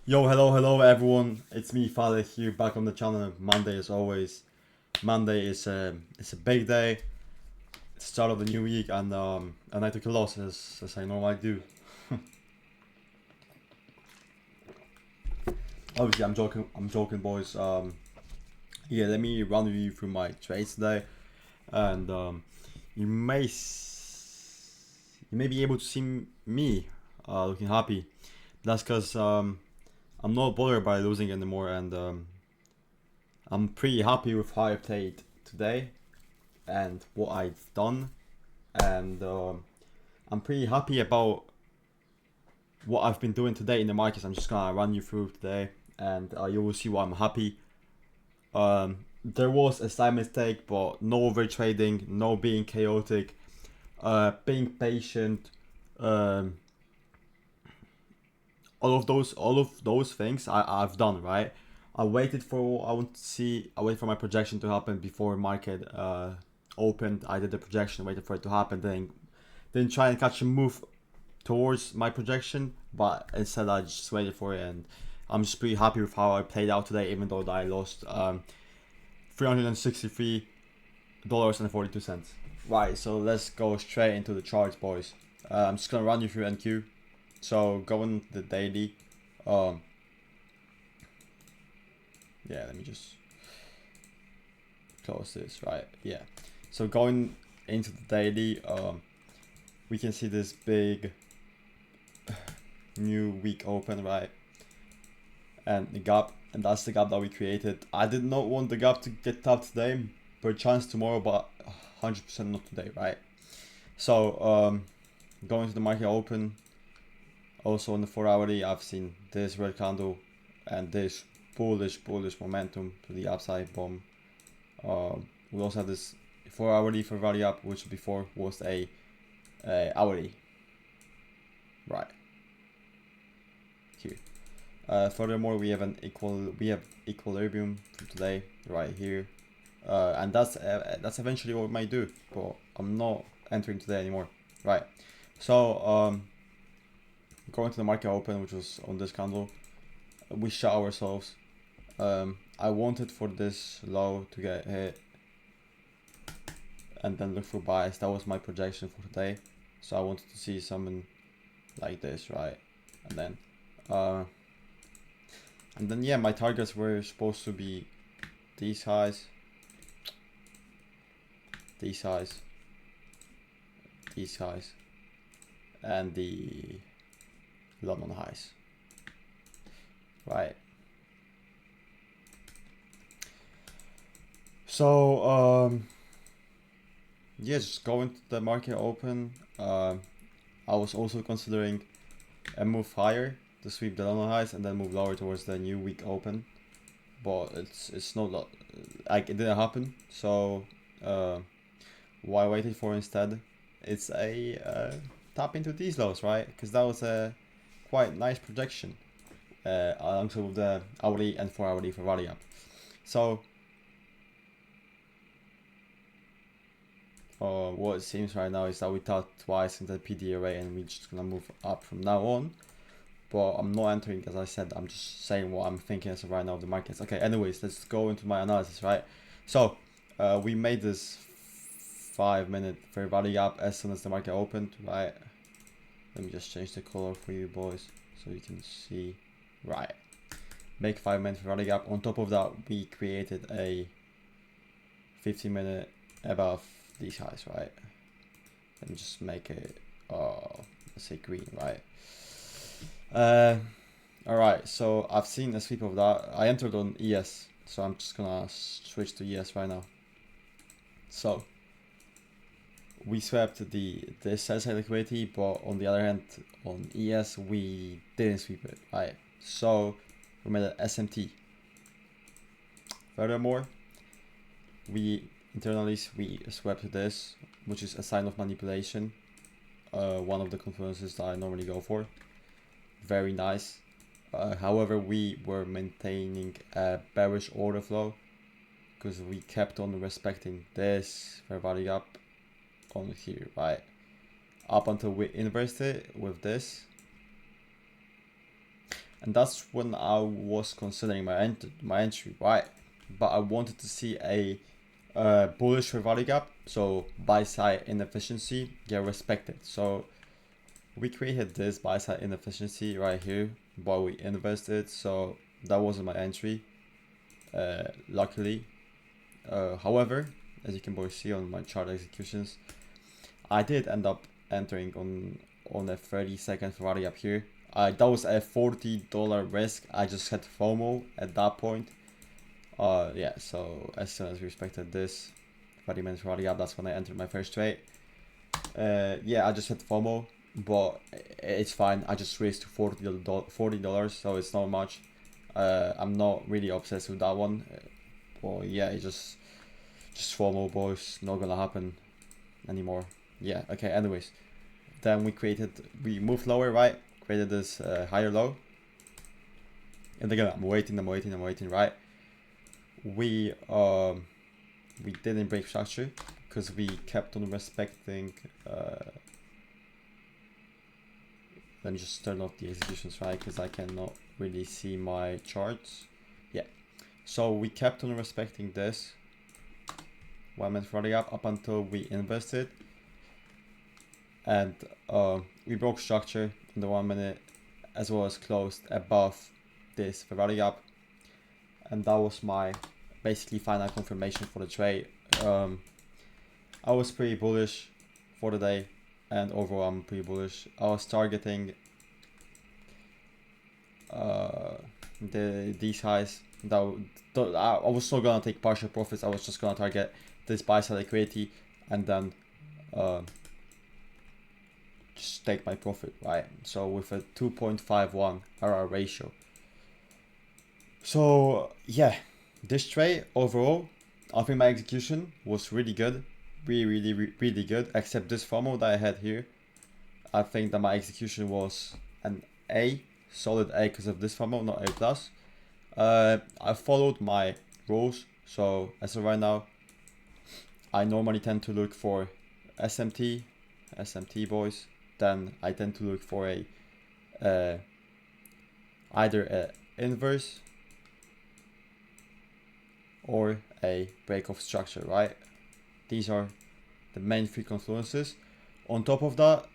Yo, hello everyone. It's me, Father here, back on the channel. Monday as always. Monday is it's a big day, start of the new week, and I took a loss as I normally do. Obviously, I'm joking. I'm joking, boys. Yeah, let me run you through my trades today, and you may you may be able to see me looking happy. That's because I'm not bothered by losing anymore, and I'm pretty happy with how I played today and what I've done, and I'm pretty happy about what I've been doing today in the markets. I'm just gonna run you through today, and you will see why I'm happy. There was a slight mistake, but no over trading, no being chaotic, being patient, um, all of those things I've done right. I waited for I want to see. I waited for my projection to happen before market opened. I did the projection, waited for it to happen, then try and catch a move towards my projection, but instead I just waited for it, and I'm just pretty happy with how I played out today, even though I lost $363.42. Right, so let's go straight into the charts, boys. I'm just gonna run you through NQ. So going the daily, um, yeah, let me just close this, right? Yeah. So going into the daily, we can see this big new week open, right? And the gap, and that's the gap that we created. I did not want the gap to get tapped today, per chance tomorrow, but 100% not today, right? So going to the market open, also on the 4 hourly, I've seen this red candle and this bullish momentum to the upside bomb. We also have this 4 hourly for value up, which before was a hourly, right here. Furthermore, we have equilibrium from today right here, and that's eventually what we might do, but I'm not entering today anymore, right? So going to the market open, which was on this candle, we shot ourselves. I wanted for this low to get hit and then look for buys. That was my projection for today. So I wanted to see something like this, right? And then yeah, my targets were supposed to be these highs, these highs, these highs, and the London highs, right? So yeah, just going to the market open. I was also considering a move higher to sweep the London highs and then move lower towards the new week open, but it's not like it didn't happen. So what I waited for instead, it's a tap into these lows, right? Because that was a quite nice projection alongside with the hourly and 4 hourly for rally up. So what it seems right now is that we tapped twice in the PD array and we're just gonna move up from now on. But I'm not entering, as I said. I'm just saying what I'm thinking as of right now of the markets. Okay, anyways, let's go into my analysis, right? So we made this 5-minute fair value gap as soon as the market opened, right? Let me just change the color for you boys so you can see, right? Make 5-minute fair value gap. On top of that, we created a 15-minute above these highs, right? Let me just make it, let's say green, right? Alright, so I've seen a sweep of that. I entered on ES, so I'm just gonna switch to ES right now. So we swept the sell side liquidity, but on the other hand, on ES we didn't sweep it, right? So we made an SMT. Furthermore, we swept this, which is a sign of manipulation. One of the confluences that I normally go for. Very nice. However, we were maintaining a bearish order flow because we kept on respecting this fair value gap on here, right? Up until we inversed it with this. and that's when I was considering my entry, right? But I wanted to see a bullish value gap, so buy side inefficiency get respected. So we created this buy side inefficiency right here, but we invested, so that wasn't my entry, luckily. However, as you can both see on my chart executions, I did end up entering on a 30-second value up here. That was a $40 risk. I just had FOMO at that point. Yeah, so as soon as we respected this 30-minute rally up, that's when I entered my first trade. Yeah, I just had FOMO, but it's fine. I just raised to $40, so it's not much. I'm not really obsessed with that one. But yeah, it just FOMO, boys. Not gonna happen anymore. Yeah, okay, anyways. Then we moved lower, right? Created this higher low. And again, I'm waiting, right? We didn't break structure because we kept on respecting. Let me just turn off the executions, right? Because I cannot really see my charts. Yeah, so we kept on respecting this 1 minute rally up until we invested, and we broke structure in the 1 minute as well as closed above this rally up, and that was my basically final confirmation for the trade. I was pretty bullish for the day, and overall I'm pretty bullish. I was targeting these highs. I was not gonna take partial profits. I was just gonna target this buy side liquidity and then just take my profit, right? So with a 2.51 RR ratio. So yeah, this trade overall, I think my execution was really good, really good, except this FOMO that I had here. I think that my execution was an A, solid A, because of this FOMO, not A plus. I followed my rules, so as of right now, I normally tend to look for SMT boys. Then I tend to look for a either a inverse or a break of structure, right? These are the main three confluences. On top of that,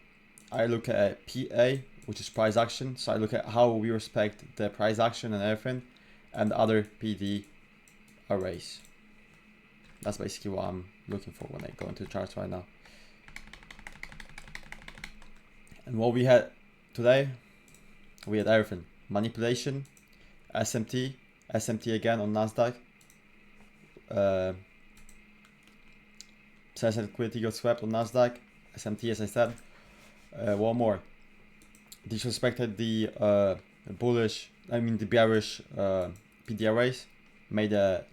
I look at a PA, which is price action. So I look at how we respect the price action and everything, and other PD arrays. That's basically what I'm looking for when I go into the charts right now. And what we had today, we had everything. Manipulation, SMT again on Nasdaq. Sell liquidity got swept on Nasdaq. SMT, as I said. One more. Disrespected the bearish PD arrays. Made a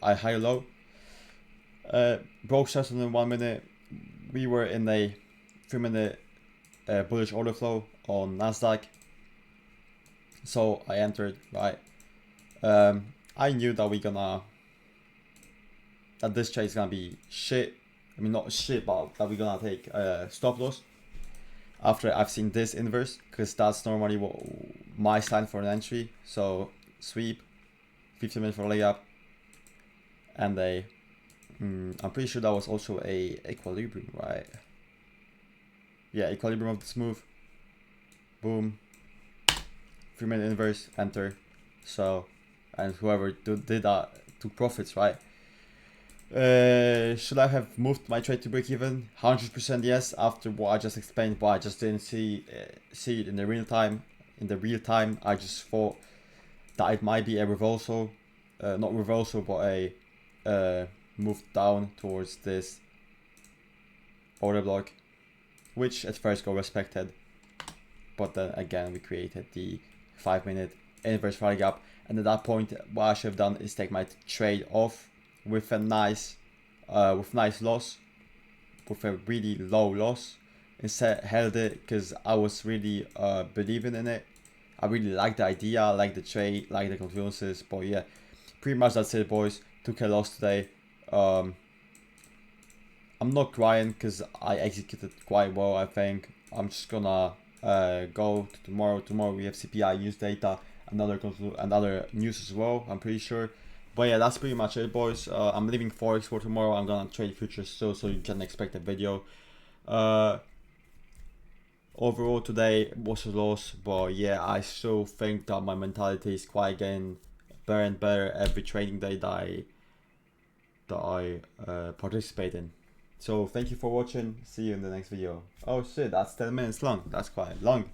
higher low. Broke structure in 1 minute. We were in a 3-minute bullish order flow on Nasdaq. So I entered, right? I knew that that this trade is gonna be shit. I mean, not shit, but that we're gonna take stop loss after I've seen this inverse, because that's normally what my sign for an entry. So sweep, 15 minutes for layup, and I'm pretty sure that was also a equilibrium, right? Yeah, equilibrium of this move. Boom. 3-minute inverse, enter. So, and whoever did that took profits, right? Should I have moved my trade to break even? 100% yes, after what I just explained, but I just didn't see it in the real time. In the real time, I just thought that it might be a reversal, not reversal, but a move down towards this order block, which at first got respected, but then again we created the 5-minute inverse value gap, and at that point what I should have done is take my trade off with a nice loss, with a really low loss. Instead held it because I was really believing in it. I really like the idea, I like the trade, like the confluences. But yeah, pretty much that's it, boys. Took a loss today. I'm not crying because I executed quite well. I think I'm just gonna go to tomorrow. Tomorrow we have CPI news data, another news as well, I'm pretty sure. But yeah, that's pretty much it, boys. I'm leaving forex for tomorrow. I'm gonna trade futures still, so you can expect a video. Overall today was a loss, but yeah, I still think that my mentality is quite getting better and better every trading day that I participate in. So thank you for watching. See you in the next video. Oh shit, that's 10 minutes long. That's quite long.